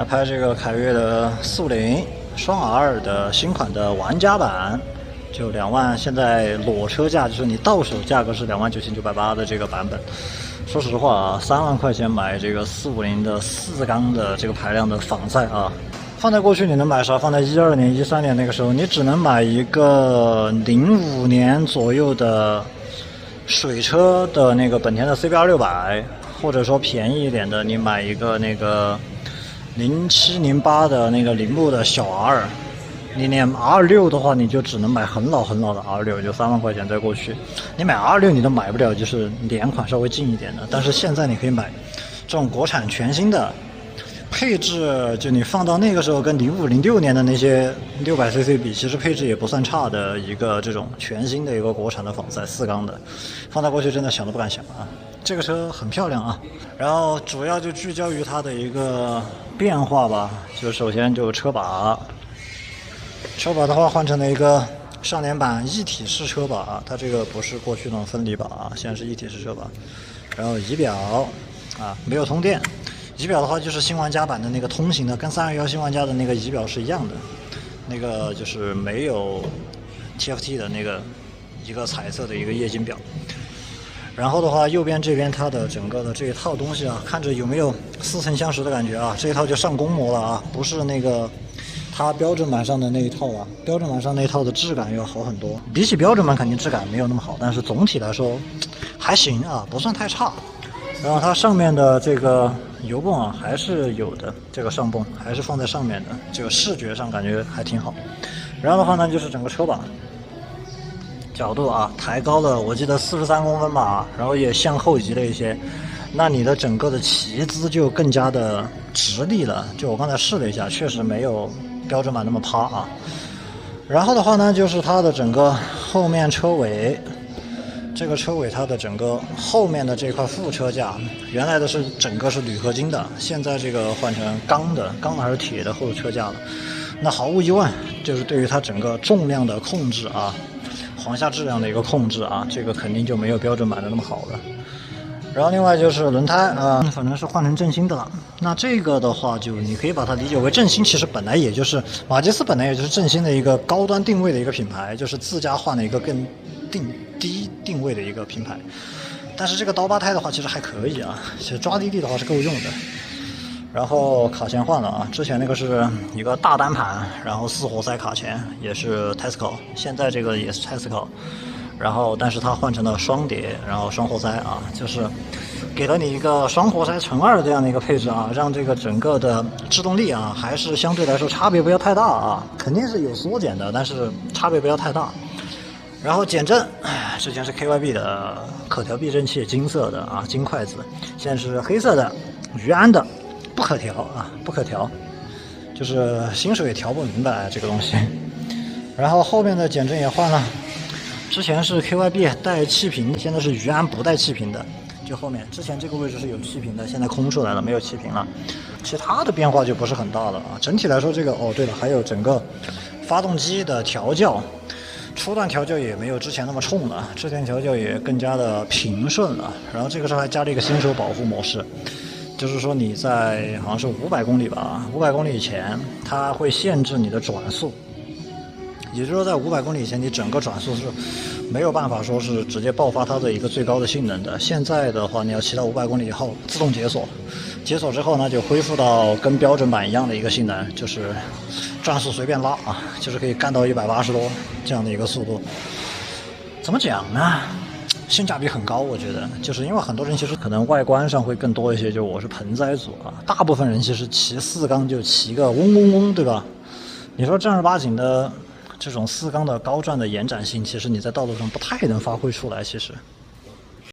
来拍这个凯越的450双 R 的新款的玩家版，就2万，现在裸车价就是你到手价格是29980的这个版本。说实话啊，3万块钱买这个450的4缸的这个排量的仿赛啊，放在过去你能买啥？放在12年、13年那个时候，你只能买一个05年左右的水车的那个本田的 CBR 600，或者说便宜一点的，你买一个那个07、08的那个铃木的小 R。你连 R6的话，你就只能买很老的 R6，就3万块钱。在过去，你买 R6你都买不了，就是连款稍微近一点的。但是现在你可以买这种国产全新的，配置就你放到那个时候跟05、06年的那些600cc 比，其实配置也不算差的一个这种全新的一个国产的仿赛4缸的，放在过去真的想都不敢想啊。这个车很漂亮啊，然后主要就聚焦于它的一个变化吧，就首先就车把。车把的话换成了一个上年版一体式车把啊，它这个不是过去那种分离把啊，现在是一体式车把。然后仪表啊没有通电，仪表的话就是新玩家版的那个通行的，跟321新玩家的那个仪表是一样的，那个就是没有 TFT 的那个一个彩色的一个液晶表。然后的话，右边这边它的整个的这一套东西啊，看着有没有似曾相识的感觉啊？这一套就上公模了啊，不是那个它标准版上的那一套了。标准版上那一套的质感要好很多，比起标准版肯定质感没有那么好，但是总体来说还行啊，不算太差。然后它上面的这个油泵啊还是有的，这个上泵还是放在上面的，这个视觉上感觉还挺好。然后的话呢，就是整个车把角度啊抬高了，我记得43公分吧，然后也向后移了一些，那你的整个的骑姿就更加的直立了。就我刚才试了一下，确实没有标准版那么趴啊。然后的话呢，就是它的整个后面车尾，这个车尾它的整个后面的这块副车架，原来的是整个是铝合金的，现在这个换成钢的还是铁的后车架了。那毫无疑问，就是对于它整个重量的控制啊。簧下质量的一个控制啊，这个肯定就没有标准版的那么好了。然后另外就是轮胎啊，反正是换成正新的了。那这个的话，就你可以把它理解为正新，其实本来也就是马吉斯本来也就是正新的一个高端定位的一个品牌，就是自家换了一个更低定位的一个品牌。但是这个刀疤胎的话，其实还可以啊，其实抓地力的话是够用的。然后卡钳换了啊，之前那个是一个大单盘，然后4活塞卡钳，也是 Tesco， 现在这个也是 Tesco， 然后但是它换成了双碟，然后双活塞啊，就是给了你一个双活塞乘2这样的一个配置啊，让这个整个的制动力啊，还是相对来说差别不要太大啊，肯定是有缩减的，但是差别不要太大。然后减震，之前是 KYB 的可调避震器，金色的啊，金筷子，现在是黑色的余安的。不可调啊，不可调，就是新手也调不明白这个东西。然后后面的减震也换了，之前是 KYB 带气瓶，现在是余安不带气瓶的。就后面之前这个位置是有气瓶的，现在空出来了，没有气瓶了。其他的变化就不是很大了啊。整体来说，这个哦对了，还有整个发动机的调教，初段调教也没有之前那么冲了，之前调教也更加的平顺了。然后这个时候还加了一个新手保护模式。就是说你在好像是500公里吧，500公里以前，它会限制你的转速，也就是说在500公里以前，你整个转速是没有办法说是直接爆发它的一个最高的性能的。现在的话，你要骑到500公里以后自动解锁，解锁之后呢，就恢复到跟标准版一样的一个性能，就是转速随便拉啊，就是可以干到180多这样的一个速度。怎么讲呢？性价比很高，我觉得，就是因为很多人其实可能外观上会更多一些，就我是盆栽族啊，大部分人其实骑4缸就骑个嗡嗡嗡，对吧？你说正儿八经的这种4缸的高转的延展性，其实你在道路上不太能发挥出来，其实。